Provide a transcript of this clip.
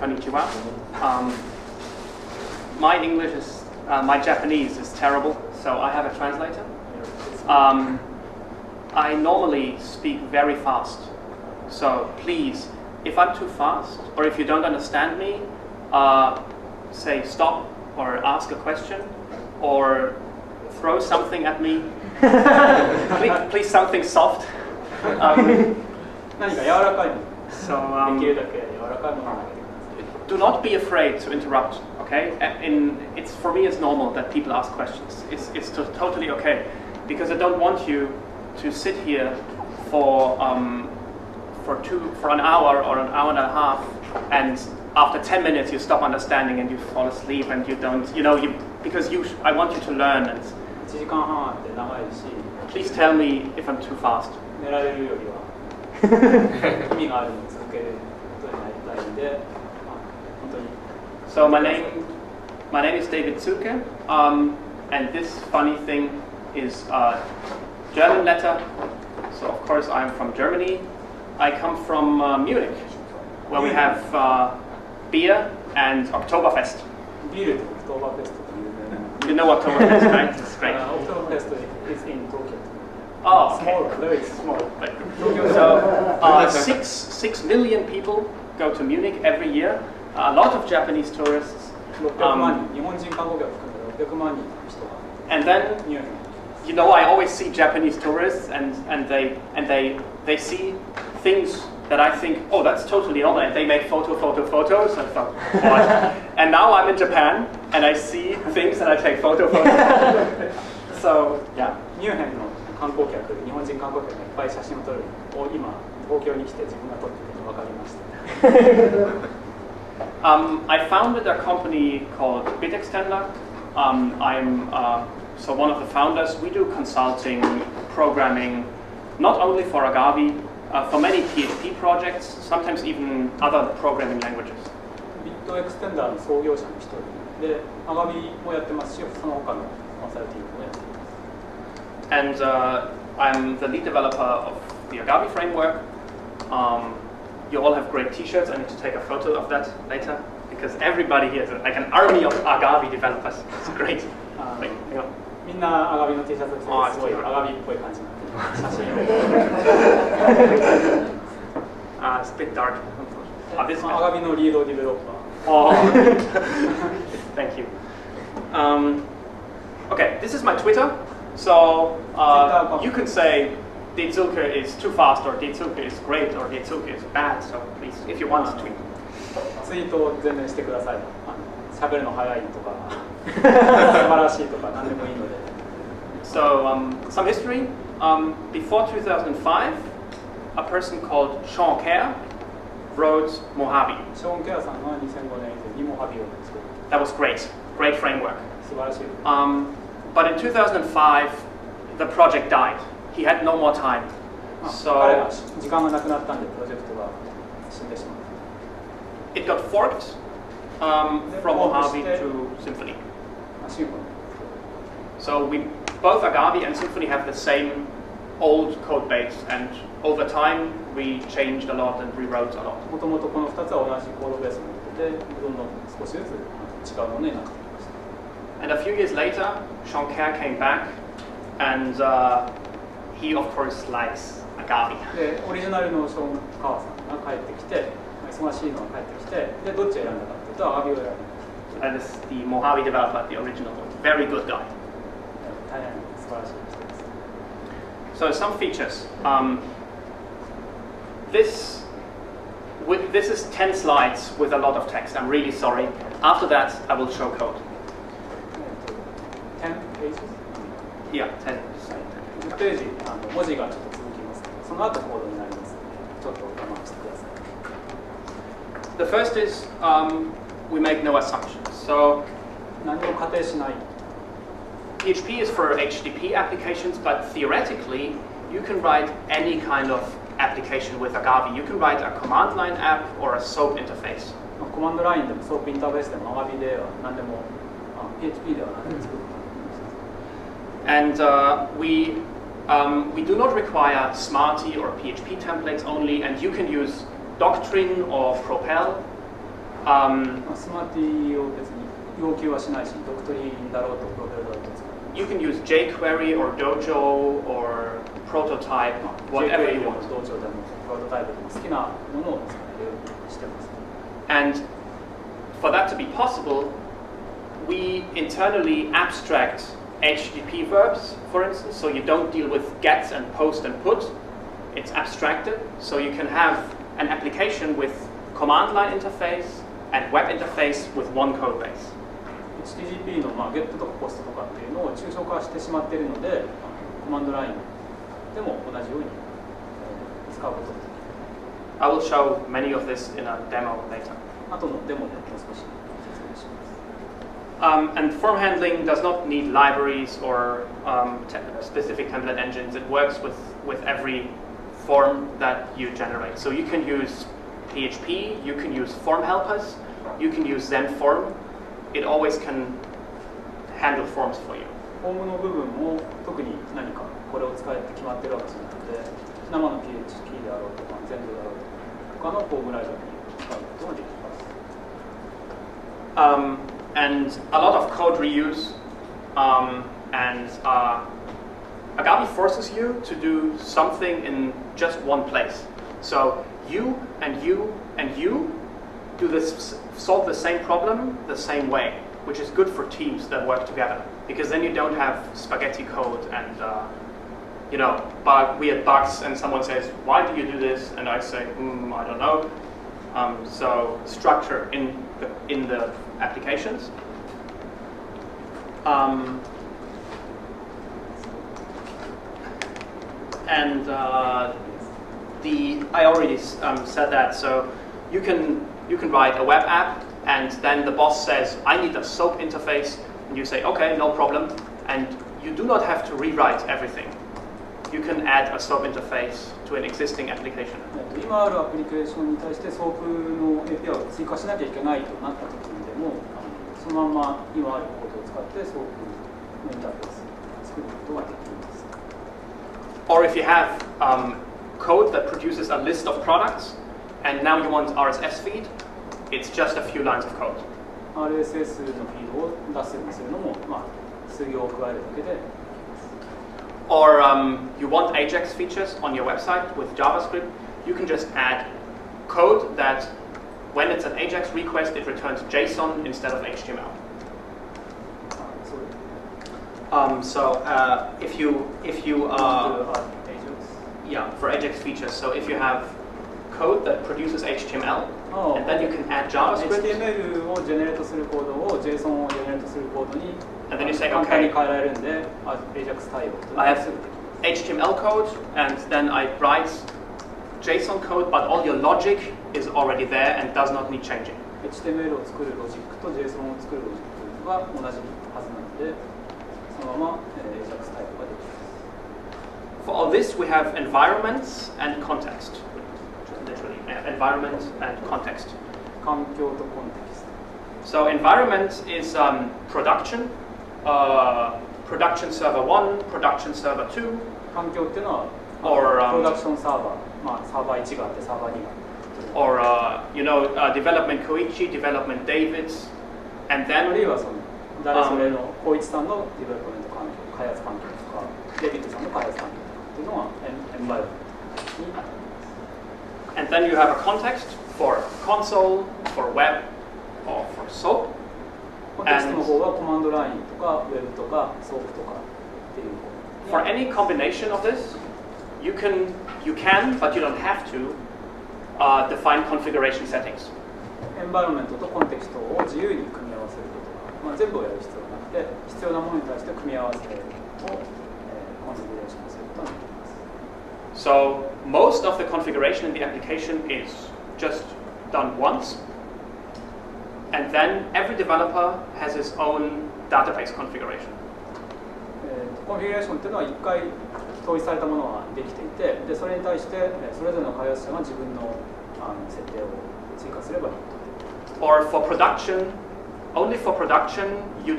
konnichiwa. My English is, my Japanese is terrible, so I have a translator. I normally speak very fast, so please, if I'm too fast, or if you don't understand me, say stop, or ask a question, or throw something at me. please something soft. Do not be afraid to interrupt, okay? For me, it's normal that people ask questions. It's totally okay, because I don't want you to sit here for an hour or an hour and a half, and after 10 minutes you stop understanding and you fall asleep and you don't, because I want you to learn. And please tell me if I'm too fast. So my name is dzuelke, and this funny thing is a German letter. So of course I'm from Germany. I come from Munich, where we have beer and Oktoberfest. You know Oktoberfest, right? It's great. Oktoberfest is in Tokyo. Oh, okay. Small, very small. So 6 million people go to Munich every year. A lot of Japanese tourists. And then, I always see Japanese tourists, and they see things that I think, oh, that's totally normal, and they make photos. And so, what? And now I'm in Japan, and I see things, and I take photos. So, yeah. I founded a company called Bitextender. I'm one of the founders. We do consulting, programming, not only for agavi, for many PHP projects, sometimes even other programming languages. Bitextender の創業者の一人で、agavi もやってますし、その他のコンサルティングもやってます。And I'm the lead developer of the agavi framework. You all have great T-shirts. I need to take a photo of that later, because everybody here is like an army of agavi developers. It's great. みんなagaviの T シャツを着てすごいagaviっぽい感じになって写真を。It's a bit dark. agavi のリードディベロッパー。Oh, thank you. Okay, this is my Twitter. So you can say dzuelke is too fast, or dzuelke is great, or dzuelke is bad. So please, if you want to tweet. ツイートを全然してください。喋るの早いとか、素晴らしいとか何でもいいので。So some history. Before 2005, a person called Sean Kerr wrote Mojave. ショーン・ケアさんは2005年以前にモハビを作る。That was great. Great framework. 素晴らしい。But in 2005, the project died. He had no more time. 彼が時間がなくなったんでプロジェクトが死んでしまった。It got forked from Mojave to Symfony. So both agavi and Symfony have the same old code base, and over time we changed a lot and rewrote a lot. もともとこの2つは同じコードベースになってて、どんどん少しずつ違うものになってきました。And a few years later, Sean Kerr came back, and he of course likes agavi. で、オリジナルのショーン・カーさんが帰ってきて、忙しいのが帰ってきて、でどっちを選んだかというとagaviを選んだ。And it's the Mojave developer, the original one. Very good guy. 大変素晴らしい人です。So some features. This is 10 slides with a lot of text. I'm really sorry. After that, I will show code. 10 pages? Yeah, 10. 10ページ文字がちょっと続きます。その後コードになりますので、ちょっと我慢してください。The first is we make no assumptions. So 何も仮定しない。PHP is for HTTP applications, but theoretically, you can write any kind of application with agavi. You can write a command line app or a SOAP interface. コマンドラインでも SOAP インターフェースでもagaviでは何でも PHP では何でも作ることができます。And we do not require Smarty or PHP templates only, and you can use Doctrine or Propel. スマーティを別に要求はしないし、ドクトリンだろうとプロペルだろうと使う。You can use jQuery or Dojo or Prototype, whatever you want. ドジョでもプロトタイプでも好きなものを使えるようにしてます。And for that to be possible, we internally abstract HTTP verbs, for instance, so you don't deal with get and post and put. It's abstracted, so you can have an application with command line interface and web interface with one code base. HTTP のゲットとかポストとかっていうのを抽象化してしまっているので、コマンドラインでも同じように使うことができる。I will show many of this in a demo later. 後のデモでもう少し説明します。And form handling does not need libraries or specific template engines. It works with every form that you generate. So you can use PHP, you can use form helpers, you can use ZenForm. It always can handle forms for you. フォームの部分も特に何かこれを使えって決まってるわけじゃなくて、生の PHP であろうとか、全部であろうとか、他のフォームライブラリに使うことができます。And a lot of code reuse, and agavi forces you to do something in just one place. So you and you and you do this, solve the same problem the same way, which is good for teams that work together, because then you don't have spaghetti code and weird bugs, and someone says, why do you do this? And I say, I don't know. So structure in the applications. I already said that. So you can write a web app, and then the boss says, I need a SOAP interface, and you say, okay, no problem, and you do not have to rewrite everything. You can add a SOAP interface to an existing application. 今あるアプリケーションに対して SOAP の API を追加しなきゃいけないとなった時にでも、そのまま今あるコードを使って SOAP のインターフェースを作ることができます。Or if you have code that produces a list of products, and now you want RSS feed, it's just a few lines of code. RSS のフィードを出すようにするのも、数行を加えるだけで。Or you want AJAX features on your website with JavaScript, you can just add code that when it's an AJAX request, it returns JSON instead of HTML. If you for AJAX features, so if you have code that produces HTML, and then you can add JavaScript. HTML をジェネレートするコードを JSON をジェネレートするコードに And then you say, 簡単に okay, 変えられるんで、AJAX 対応というの I が have すぐできます。 HTML code, and then I write JSON code, but all your logic is already there and does not need changing. HTML を作るロジックと JSON を作るロジックが同じはずなので、そのまま AJAX 対応ができます。For all this, we have environments and context. Literally, environment and context. 環境とコンテキスト。 So environment is production, production server 1, production server 2. 環境っていうのは、Or プロダクションサーバー、サーバー1があってサーバー2があって。 Or development Koichi, development David's, and あ then るいはその誰それの光一さんのディベロップメント環境、開発環境とか、デビッドさんの開発環境とかっていうのはエンバイロメントになります。 and then you have a context for console, for web, or for SOAP. コンテキストの方はコマンドラインとかウェブとかソープとかっていう。 For any combination of this, you can, but you don't have to, define configuration settings. エンバイロメントとコンテキストを自由に組み合わせることが、全部をやる必要がなくて、必要なものに対して組み合わせを、コンフィギュレーションすることができます。 So most of the configuration in the application is just done once, and then every developer has his own database configuration. コンフィギュレーションというのは1回統一されたものができていて、でそれに対してそれぞれの開発者が自分の設定を追加すればいいと。 Or for production, only for production, you